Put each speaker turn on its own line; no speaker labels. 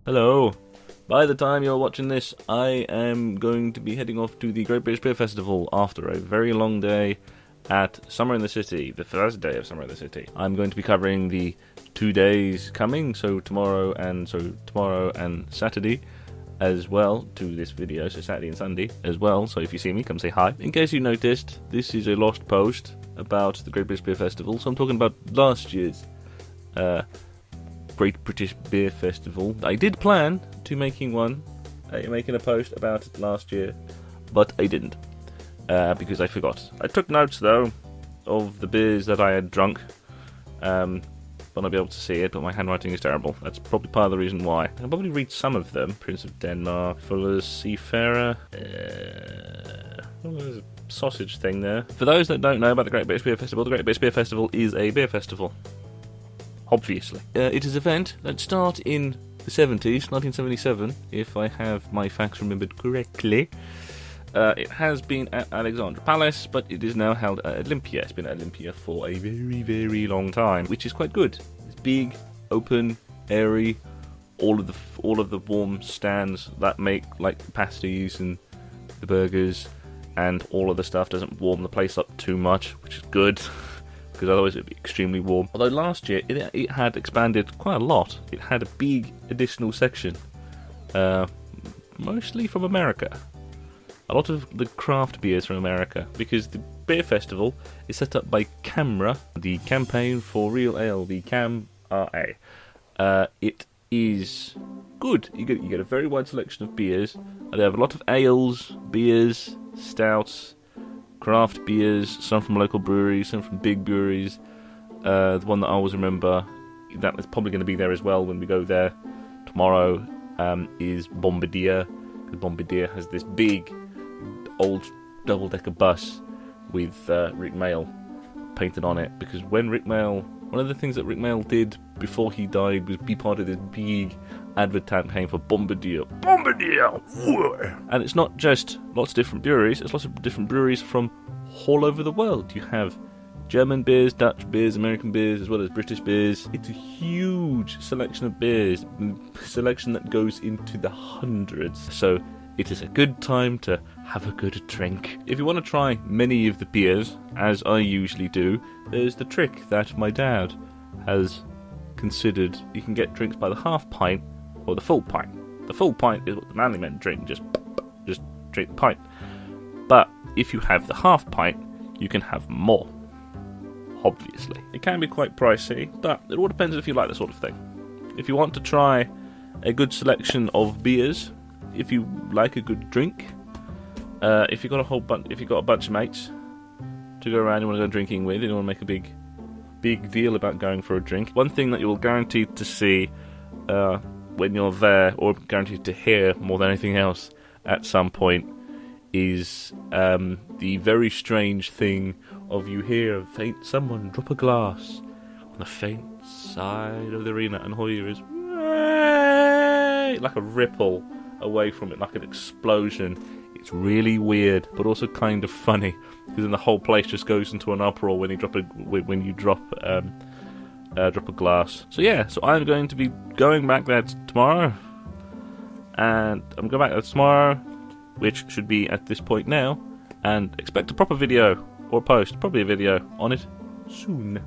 Hello. By the time you're watching this, I am going to be heading off to the Great British Beer Festival after a very long day at Summer in the City, the first day of Summer in the City. I'm going to be covering the 2 days coming, so tomorrow and Saturday as well to this video, so Saturday and Sunday as well, so if you see me, come say hi. In case you noticed, this is a lost post about the Great British Beer Festival, so I'm talking about last year's Great British Beer Festival. I did plan to making a post about it last year, but I didn't, because I forgot. I took notes though of the beers that I had drunk, but I'll be able to see it, but my handwriting is terrible. That's probably part of the reason why. I'll probably read some of them. Prince of Denmark, Fuller's Seafarer, there's a sausage thing there. For those that don't know about the Great British Beer Festival, the Great British Beer Festival is a beer festival. Obviously. It is an event that started in the 70s, 1977, if I have my facts remembered correctly. It has been at Alexandra Palace, but it is now held at Olympia. It's been at Olympia for a very, very long time, which is quite good. It's big, open, airy, all of the warm stands that make like the pasties and the burgers and all of the stuff doesn't warm the place up too much, which is good. Because otherwise it would be extremely warm. Although last year it had expanded quite a lot. It had a big additional section, mostly from America. A lot of the craft beers from America, because the beer festival is set up by CAMRA, the Campaign for Real Ale, the CAMRA. It is good. You get a very wide selection of beers. They have a lot of ales, beers, stouts, craft beers, some from local breweries, some from big breweries. The one that I always remember, that is probably going to be there as well when we go there tomorrow, is Bombardier. Bombardier has this big, old double-decker bus with Rick Mail painted on it. Because when Rick Mail, one of the things that Rick Mail did before he died was be part of this big advert campaign for Bombardier. Bombardier! And it's not just lots of different breweries, it's lots of different breweries from all over the world. You have German beers, Dutch beers, American beers, as well as British beers. It's a huge selection of beers, selection that goes into the hundreds. So it is a good time to have a good drink. If you want to try many of the beers, as I usually do, there's the trick that my dad has considered. You can get drinks by the half pint or the full pint. The full pint is what the manly men drink, just drink the pint. But if you have the half pint, you can have more. Obviously. It can be quite pricey, but it all depends if you like that sort of thing. If you want to try a good selection of beers, if you like a good drink, if you've got a bunch of mates to go around, you want to go drinking with, you don't want to make a big deal about going for a drink. One thing that you'll guaranteed to see when you're there, or guaranteed to hear more than anything else at some point, is the very strange thing of you hear someone drop a glass on the faint side of the arena, and all you hear is like a ripple away from it, like an explosion. It's really weird, but also kind of funny, because then the whole place just goes into an uproar when you drop a glass. So yeah, so I'm going to be going back there tomorrow, and I'm going back there tomorrow, which should be at this point now, and expect a proper video or post, probably a video on it soon.